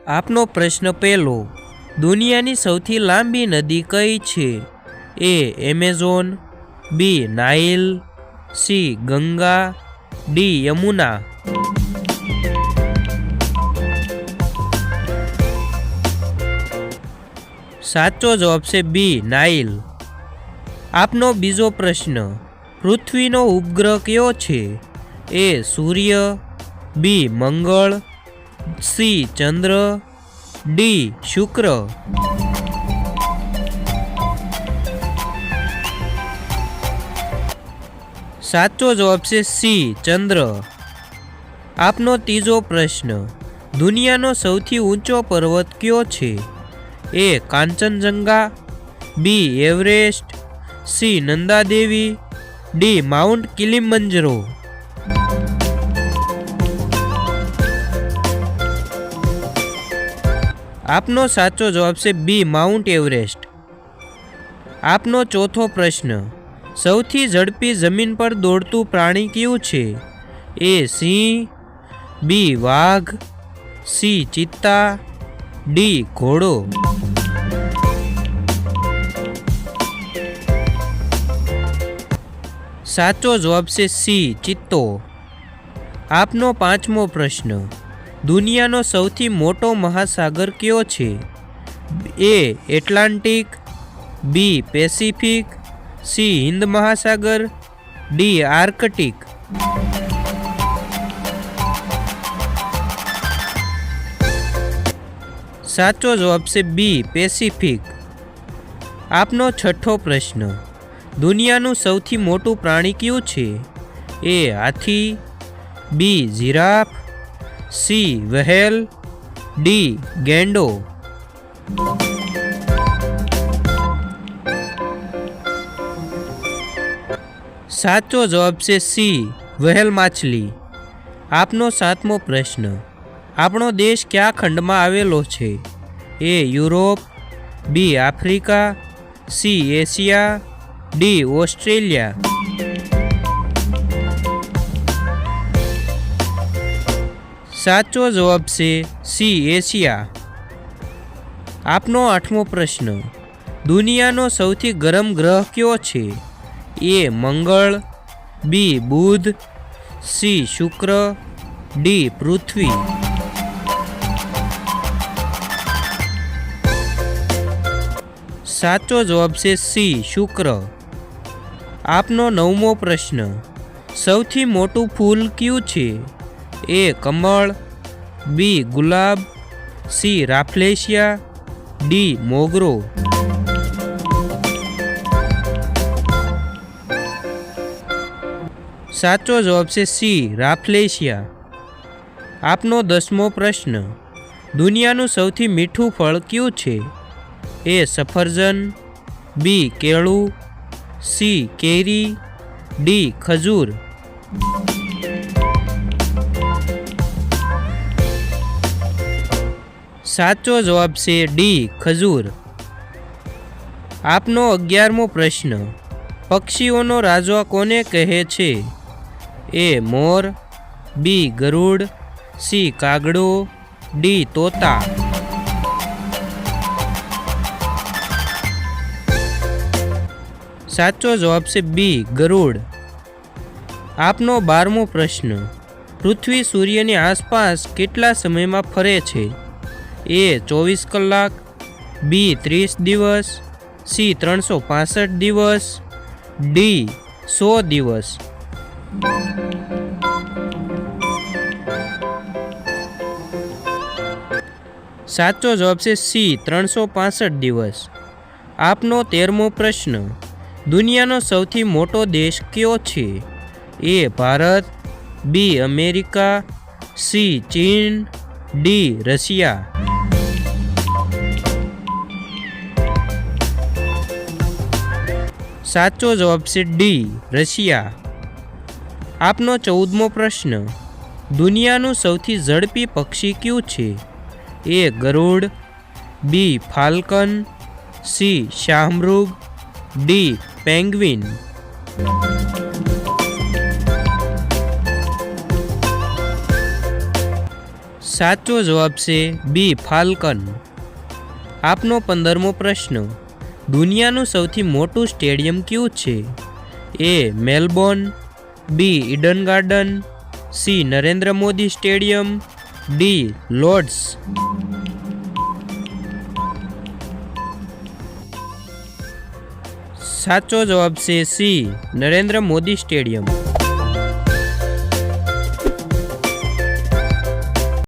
આપનો પ્રશ્ન પહેલો, દુનિયાની સૌથી લાંબી નદી કઈ છે? A Amazon, B Nile, C Ganga, D Yamuna. સાચો જવાબ છે બી નાઇલ. આપનો બીજો પ્રશ્ન, પૃથ્વીનો ઉપગ્રહ કયો છે? એ સૂર્ય, બી મંગળ, સી ચંદ્ર, ડી શુક્ર. સાચો જવાબ છે સી ચંદ્ર. આપનો ત્રીજો પ્રશ્ન, દુનિયાનો સૌથી ઊંચો પર્વત કયો છે? A Kanchenjunga, B Everest, C Nanda Devi, D Mount Kilimanjaro. આપનો સાચો જવાબ છે બી માઉન્ટ એવરેસ્ટ. આપનો ચોથો પ્રશ્ન, સૌથી ઝડપી જમીન પર દોડતું પ્રાણી કયું છે? એ સિંહ, બી વાઘ, સી ચિત્તા, ડી ઘોડો. સાચો જવાબ છે સી ચિત્તો. આપનો પાંચમો પ્રશ્ન, દુનિયાનો સૌથી મોટો મહાસાગર કયો છે? એ એટલાન્ટિક, બી પેસિફિક, સી હિન્દ મહાસાગર, ડી આર્કટિક. સાચો જવાબ છે બી પેસિફિક. આપનો છઠ્ઠો પ્રશ્ન, દુનિયાનું સૌથી મોટું પ્રાણી કયું છે? એ હાથી, બી જીરાફ, સી વ્હેલ, ડી ગેંડો. સાચો જવાબ છે સી વ્હેલ માછલી. આપનો સાતમો પ્રશ્ન, આપણો દેશ કયા ખંડમાં આવેલો છે? A Europe, B Africa, C Asia, D Australia. સાચો જવાબ છે સી એશિયા. આપનો આઠમો પ્રશ્ન, દુનિયાનો સૌથી ગરમ ગ્રહ કયો છે? એ મંગળ, બી બુધ, સી શુક્ર, ડી પૃથ્વી. સાચો જવાબ છે સી શુક્ર. આપનો નવમો પ્રશ્ન, સૌથી મોટું ફૂલ કયું છે? એ કમળ, બી ગુલાબ, સી રાફલેશિયા, ડી મોગરો. સાચો જવાબ છે સી રાફલેશિયા. આપનો દસમો પ્રશ્ન, દુનિયાનું સૌથી મીઠું ફળ કયું છે? એ સફરજન, બી કેળું, સી કેરી, ડી ખજૂર. સાચો જવાબ છે ડી ખજૂર. આપનો 11મો પ્રશ્ન, પક્ષીઓનો રાજા કોને કહે છે? એ મોર, બી ગરુડ, સી કાગડો, ડી તોતા. સાચો જવાબ છે બી ગરુડ. આપનો 12મો પ્રશ્ન, પૃથ્વી સૂર્યની આસપાસ કેટલા સમયમાં ફરે છે? એ 24 કલાક, બી 30 દિવસ, સી 365 દિવસ, ડી 100 દિવસ. સાચો જવાબ છે સી 365 દિવસ. આપનો 13મો પ્રશ્ન, દુનિયાનો સૌથી મોટો દેશ કયો છે? એ ભારત, બી અમેરિકા, સી ચીન, ડી રશિયા. સાચો જવાબ છે ડી રશિયા. આપનો 14મો પ્રશ્ન, દુનિયાનું સૌથી ઝડપી પક્ષી કયું છે? એ ગરુડ, બી ફાલ્કન, સી શાહમૃગ, ડી પેંગ્વિન. સાચો જવાબ છે બી ફાલ્કન. આપનો 15મો પ્રશ્ન. દુનિયાનું સૌથી મોટું સ્ટેડિયમ કયું છે? A Melbourne, B Eden garden, C Narendra Modi stadium, D Lord's. સાચો જવાબ છે સી નરેન્દ્ર મોદી સ્ટેડિયમ.